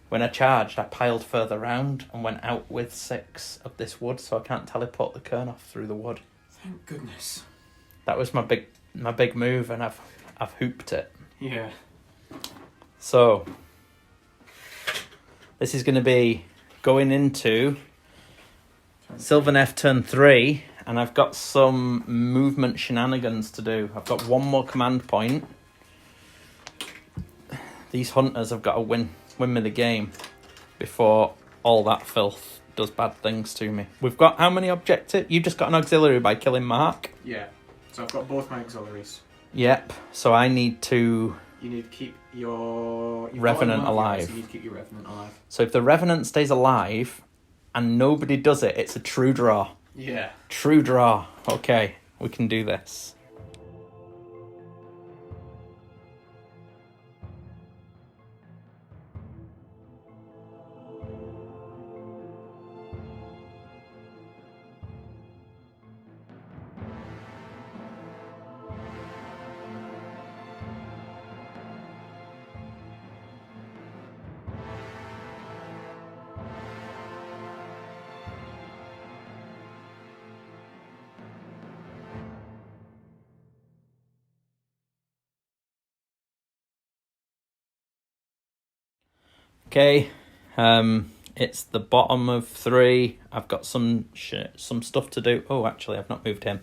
When I charged, I piled further round and went out with 6 of this wood, so I can't teleport the kern off through the wood. Thank goodness. That was my big move, and I've hooped it. Yeah. So this is going to be going into Sylvaneth turn 3, and I've got some movement shenanigans to do. I've got one more command point. These hunters have got to win me the game before all that filth does bad things to me. We've got how many objectives? You just got an auxiliary by killing Mark? Yeah. So I've got both my auxiliaries. Yep. So I need to... You need to keep your Revenant alive. So you need to keep your Revenant alive. So if the Revenant stays alive and nobody does it, it's a true draw. Yeah. True draw. Okay, we can do this. Okay, it's the bottom of 3. I've got some stuff to do. Oh, actually, I've not moved him.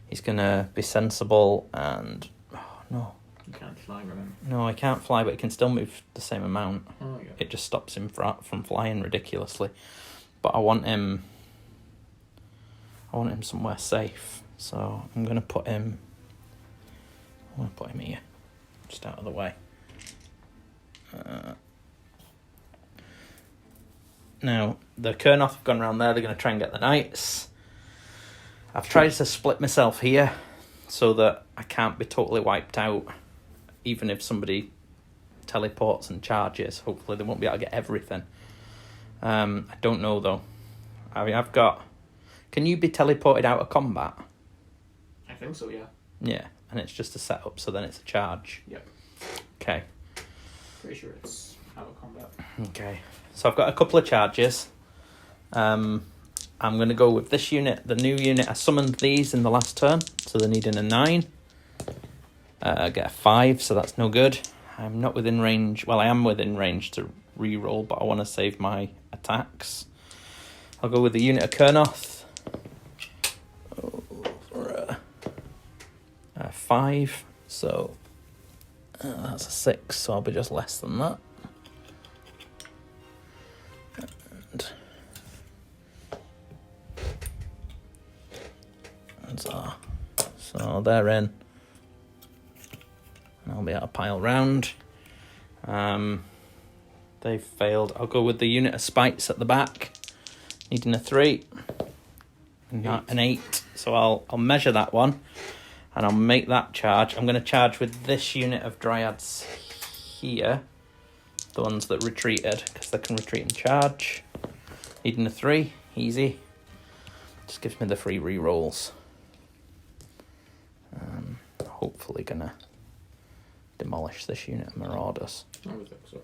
He's gonna be sensible and... Oh, no. You can't fly, remember? No, I can't fly, but he can still move the same amount. Oh, yeah. It just stops him from flying ridiculously. But I want him somewhere safe. So I'm gonna put him... here, just out of the way. Now, the Kurnoth have gone around there. They're going to try and get the knights. I've tried to split myself here so that I can't be totally wiped out, even if somebody teleports and charges. Hopefully they won't be able to get everything. I don't know, though. I mean, I've got... Can you be teleported out of combat? I think so, yeah. Yeah, and it's just a setup, so then it's a charge. Yep. Okay. Pretty sure it's out of combat. Okay, so I've got a couple of charges. I'm going to go with this unit, the new unit. I summoned these in the last turn, so they're needing a 9. I get a 5, so that's no good. I'm not within range. Well, I am within range to re-roll, but I want to save my attacks. I'll go with the unit of Kurnoth. For a 5, so... that's a 6, so I'll be just less than that. And so they're in. And I'll be able to pile round. They've failed. I'll go with the unit of spites at the back, needing a 3. An 8. So I'll measure that one. And I'll make that charge. I'm going to charge with this unit of dryads here. The ones that retreated, because they can retreat and charge. Needing a 3. Easy. Just gives me the free re-rolls. Hopefully going to demolish this unit of marauders. I would think so.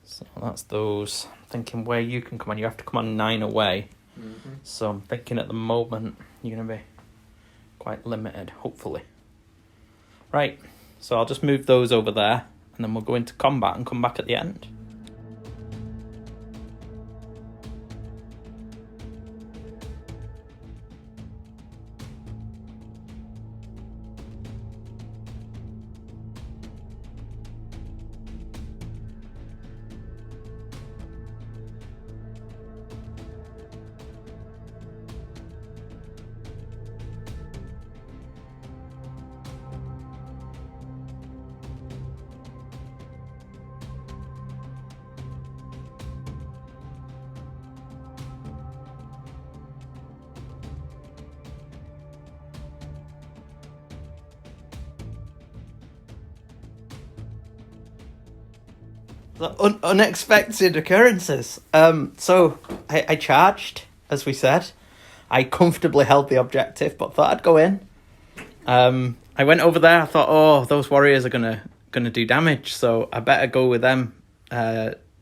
So that's those. I'm thinking where you can come on. You have to come on 9 away. Mm-hmm. So I'm thinking at the moment you're going to be quite limited, hopefully. Right, so I'll just move those over there, and then we'll go into combat and come back at the end. Unexpected occurrences. So I charged, as we said. I comfortably held the objective, but thought I'd go in. I went over there. I thought, oh, those warriors are gonna do damage, so I better go with them.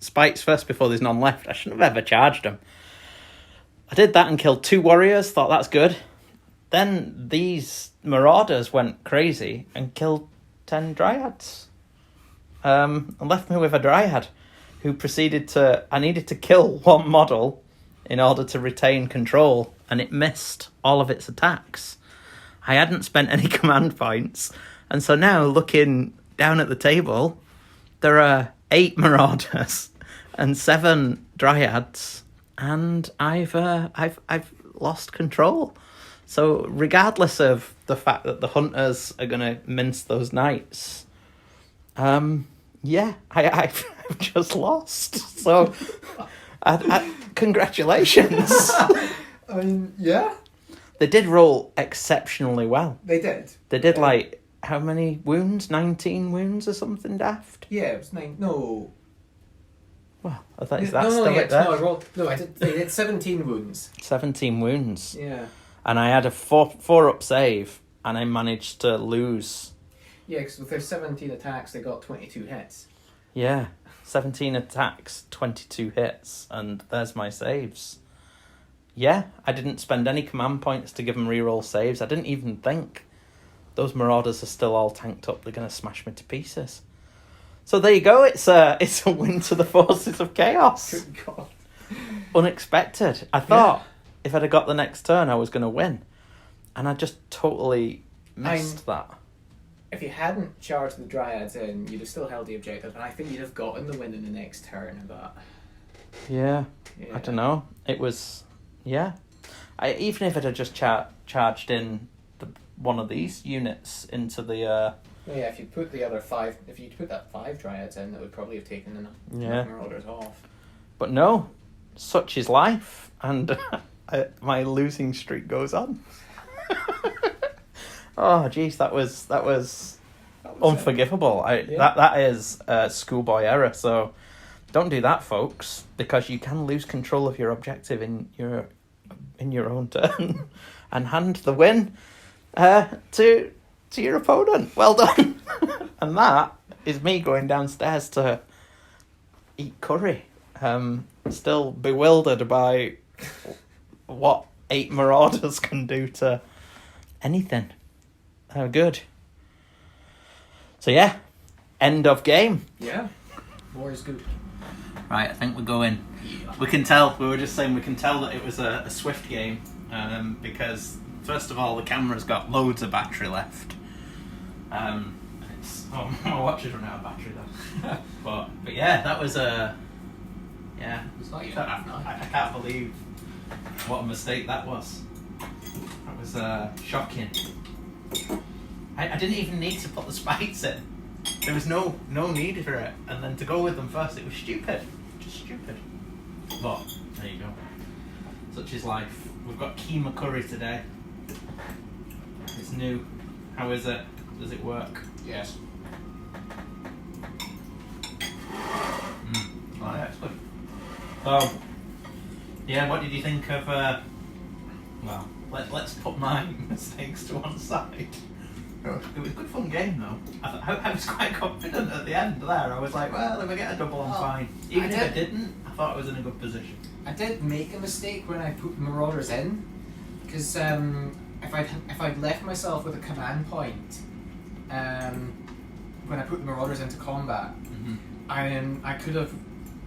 Spites first before there's none left. I shouldn't have ever charged them. I did that and killed 2 warriors. Thought that's good. Then these marauders went crazy and killed 10 dryads. And left me with a dryad who proceeded to... I needed to kill one model in order to retain control, and it missed all of its attacks. I hadn't spent any command points, and so now looking down at the table, there are 8 Marauders and 7 Dryads, and I've lost control. So regardless of the fact that the Hunters are going to mince those Knights, yeah, I've just lost. So, congratulations. I mean, yeah. They did roll exceptionally well. They did. They did, like, how many wounds? 19 wounds or something daft? Yeah, it was 9. No. Well, I thought, is No, that still it there? No, I rolled. No, they did 17 wounds. 17 wounds. Yeah. And I had a 4-up save, and I managed to lose. Yeah, because with their 17 attacks, they got 22 hits. Yeah, 17 attacks, 22 hits, and there's my saves. Yeah, I didn't spend any command points to give them reroll saves. I didn't even think. Those Marauders are still all tanked up. They're going to smash me to pieces. So there you go. It's a win to the forces of chaos. Good God. Unexpected. I thought if I'd have got the next turn, I was going to win. And I just totally missed that. If you hadn't charged the Dryads in, you'd have still held the objective, and I think you'd have gotten the win in the next turn, but... Yeah. I don't know. It was... Yeah. Even if it had just charged in one of these units into the... Yeah, if you put the other 5... If you'd put that 5 Dryads in, that would probably have taken enough Marauders off. But no. Such is life. And my losing streak goes on. Oh, jeez, that was unforgivable. That is schoolboy error. So don't do that, folks, because you can lose control of your objective in your own turn and hand the win to your opponent. Well done. And that is me going downstairs to eat curry. Still bewildered by what 8 Marauders can do to anything. Good. So yeah, end of game. Yeah, war is good. Right, I think we're going. We can tell. We were just saying we can tell that it was a swift game because first of all the camera's got loads of battery left. My watch is running out of battery though. but yeah, that was a It's not even half night. I can't believe what a mistake that was. That was shocking. I didn't even need to put the spikes in. There was no need for it. And then to go with them first, it was stupid. Just stupid. But, there you go. Such is life. We've got keema curry today. It's new. How is it? Does it work? Yes. Oh yeah, it's good. So, yeah, what did you think of, well, let's put my mistakes to one side. It was a good fun game though. I was quite confident at the end there. I was like, well, if I get a double, I'm fine. Even if I didn't, I thought I was in a good position. I did make a mistake when I put Marauders in, because if I'd left myself with a command point, when I put the Marauders into combat, I could have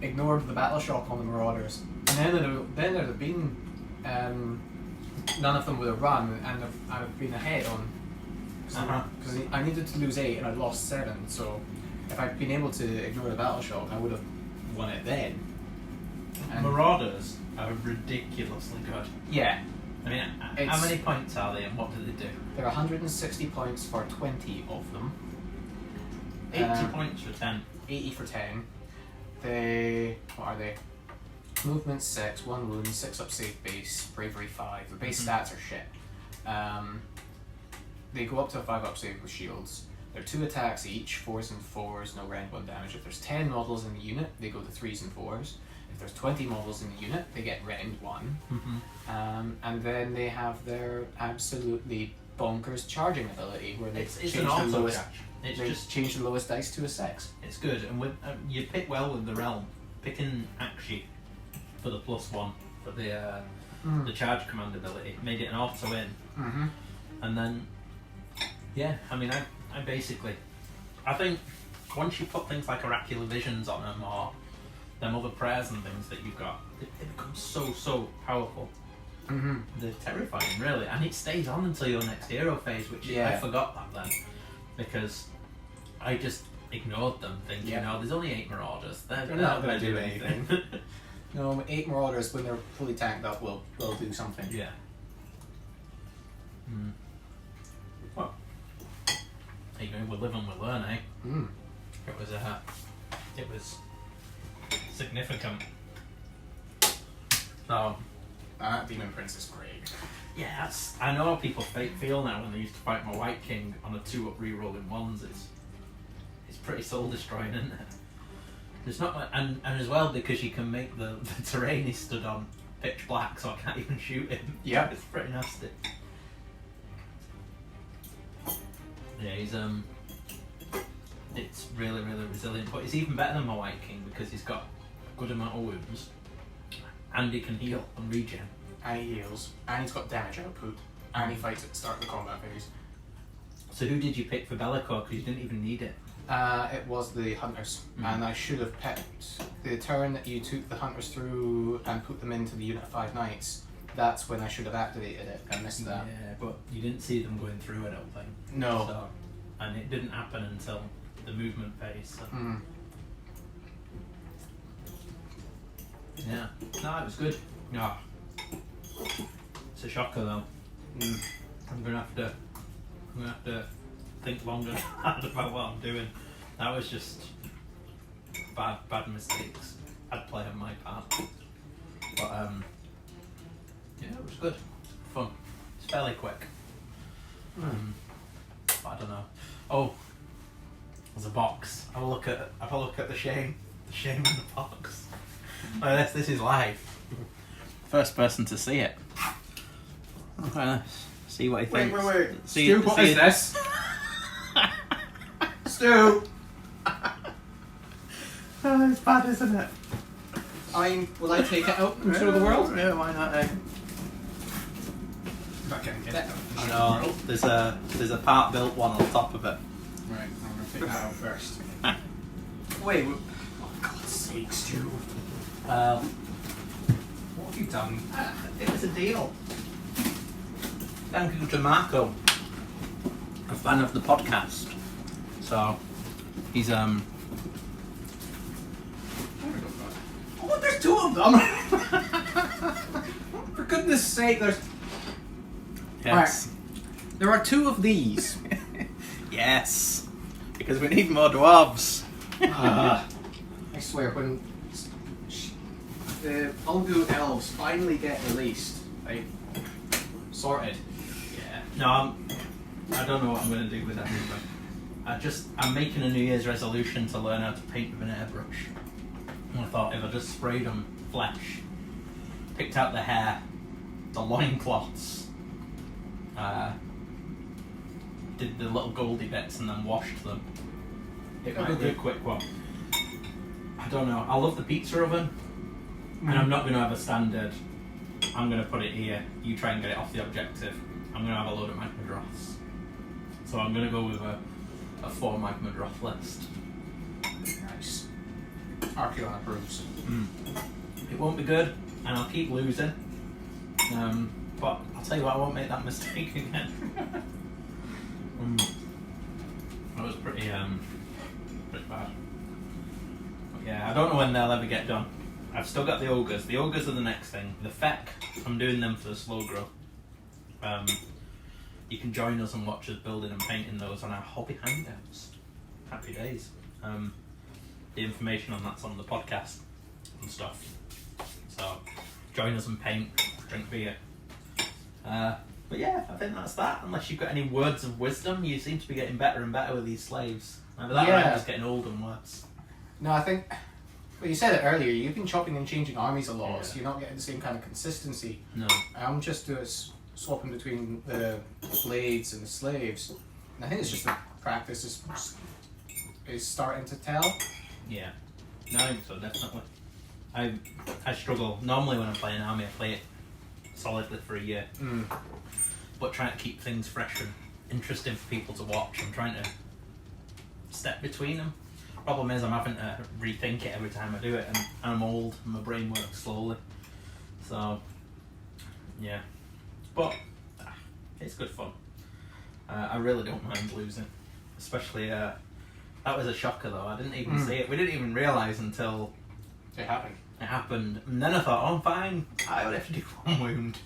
ignored the battle shock on the Marauders, and then there'd have been none of them would have run, and I'd have been ahead on. Because I needed to lose 8 and I'd lost 7, so if I'd been able to ignore the battle shock, I would have won it then. And Marauders are ridiculously good. Yeah. I mean, how many points are they and what do they do? They're 160 points for 20 of them. 80 points for 10. 80 for 10. What are they? Movement 6, 1 wound, 6 up save base, bravery 5. The base stats are shit. They go up to a 5 up save with shields. They're 2 attacks each, 4s and 4s, no round 1 damage. If there's 10 models in the unit, they go to 3s and 4s. If there's 20 models in the unit, they get round 1. And then they have their absolutely bonkers charging ability, where they change the lowest. Change the lowest dice to a 6. It's good, and with you pick well with the realm. Picking Akshi for the +1 for the charge command ability made it an auto win. And then. Yeah, I mean, I think once you put things like oracular visions on them or them other prayers and things that you've got, they become so powerful. Mm-hmm. They're terrifying, really, and it stays on until your next hero phase, which I forgot that then, because I just ignored them, thinking, "Oh, there's only 8 Marauders. They're not going to do anything." No, 8 Marauders when they're fully tanked up will do something. Yeah. Well, there you go. We live and we learn, eh? Mm. It was significant. So. Demon Prince is great. Yeah, I know how people feel now when they used to fight my White King on a 2-up reroll in 1s. It's pretty soul destroying, isn't it? There's not much, and as well because you can make the terrain he stood on pitch black, so I can't even shoot him. Yeah, it's pretty nasty. Yeah, he's it's really resilient, but he's even better than my White King because he's got a good amount of wounds. And he can heal and regen. And he heals. And he's got damage output. And he fights at the start of the combat phase. So who did you pick for Bellicor? Because you didn't even need it. It was the Hunters. And I should have picked the turn that you took the Hunters through and put them into the unit of 5 Knights. That's when I should have activated it. I missed that. Yeah, but you didn't see them going through, I don't think. No. So, and it didn't happen until the movement phase. So. Yeah, no, it was good. Yeah, it's a shocker though. I'm gonna have to think longer and hard about what I'm doing. That was just bad mistakes I'd play on my part. But yeah, it was good, fun. It's fairly quick. But I don't know. Oh, there's a box. Have a look at the shame in the box. Oh, this is live. First person to see it. See what he thinks. Wait. Stu, what is this? Stu! Oh, it's bad, isn't it? Will I take it out and show the world? Yeah, why not? If I can get it out. I know. There's a part built one on top of it. Right, I'm gonna take that out first. Wait, oh God's sake, Stu. What have you done? It was a deal. Thank you to Marco, a fan of the podcast. So he's Oh, there's 2 of them. For goodness sake, there's. yes. Right. There are 2 of these. Yes, because we need more dwarves. I swear, when the Ulgu elves finally get released, like sorted. Yeah. No, I don't know what I'm going to do with that either. I'm making a New Year's resolution to learn how to paint with an airbrush. And I thought if I just sprayed them flesh, picked out the hair, the loincloths, did the little goldy bits and then washed them, it might be a quick one. I don't know. I love the pizza oven, and I'm not going to have a standard. I'm going to put it here. You try and get it off the objective. I'm going to have a load of magma droths. So I'm going to go with a 4 magma droth list. Nice. Archeon approves. It won't be good, and I'll keep losing. But I'll tell you what, I won't make that mistake again. That was pretty bad. But yeah, I don't know when they'll ever get done. I've still got the ogres. The ogres are the next thing. The feck, I'm doing them for the slow grow. You can join us and watch us building and painting those on our hobby hangouts. Happy days. The information on that's on the podcast and stuff. So join us and paint, drink beer. But yeah, I think that's that. Unless you've got any words of wisdom, you seem to be getting better and better with these slaves. Either that or I'm just getting old and worse. No, I think. Well, you said it earlier. You've been chopping and changing armies a lot, so you're not getting the same kind of consistency. No. I'm just swapping between the blades and the slaves. And I think it's just the practice is starting to tell. Yeah. No, I think so, definitely. I struggle. Normally when I play an army, I play it solidly for a year. But trying to keep things fresh and interesting for people to watch. I'm trying to step between them. Problem is, I'm having to rethink it every time I do it, and I'm old, and my brain works slowly. So, yeah. But, it's good fun. I really don't mind losing. Especially, that was a shocker though, I didn't even see it. We didn't even realise until It happened. it happened. And then I thought, oh, I'm fine, I only have to do 1 wound.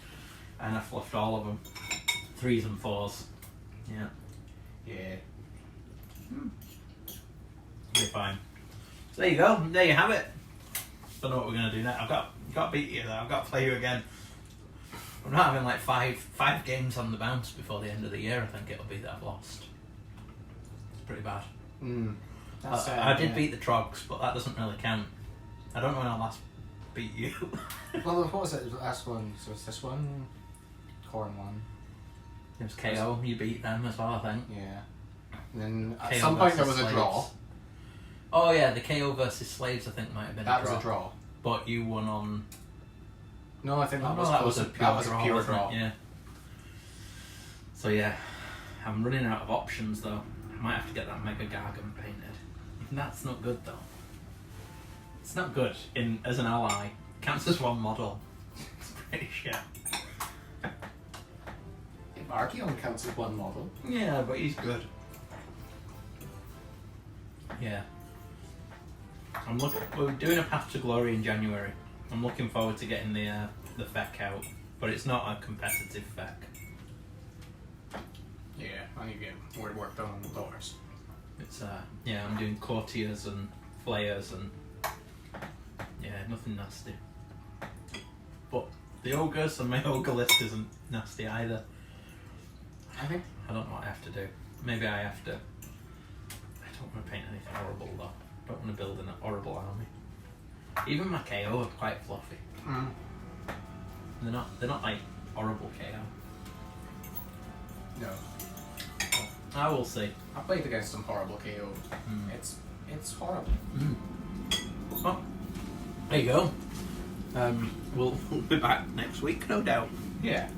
And I fluffed all of them. 3s and 4s. Yeah. Yeah. You're fine. So there you go. There you have it. Don't know what we're gonna do now. I've got to beat you though. I've got to play you again. I'm not having like five games on the bounce before the end of the year. I think it'll be that I've lost. It's pretty bad. I did beat the Trogs, but that doesn't really count. I don't know when I last beat you. Well, what was it? The last one. So it's this one. Corn one. It was KO. You beat them as well, I think. Yeah. And then at KO some point there versus was a draw. Slaves. Oh yeah, the KO versus Slaves I think might have been That a draw. was a draw. But you won on... No, I think that Oh, was no, that close. was a pure draw, pure wasn't draw. it? Yeah. So yeah, I'm running out of options though. I might have to get that Mega Gargant painted. That's not good though. It's not good as an ally. Counts as 1 model. It's pretty shit. Archeon counts as 1 model. Yeah, but he's good. Yeah. We're doing a Path to Glory in January. I'm looking forward to getting the feck out, but it's not a competitive feck. Yeah, I need to get more work done on the doors. It's yeah, I'm doing courtiers and flayers and yeah, nothing nasty. But the ogres and my ogre list isn't nasty either. I think. I don't know what I have to do. Maybe I have to. I don't want to paint anything horrible though. I don't want to build an horrible army. Even my KO are quite fluffy. They're not like horrible KO. No. I will see. I played against some horrible KO. It's horrible. Well, there you go. We'll be back next week, no doubt. Yeah.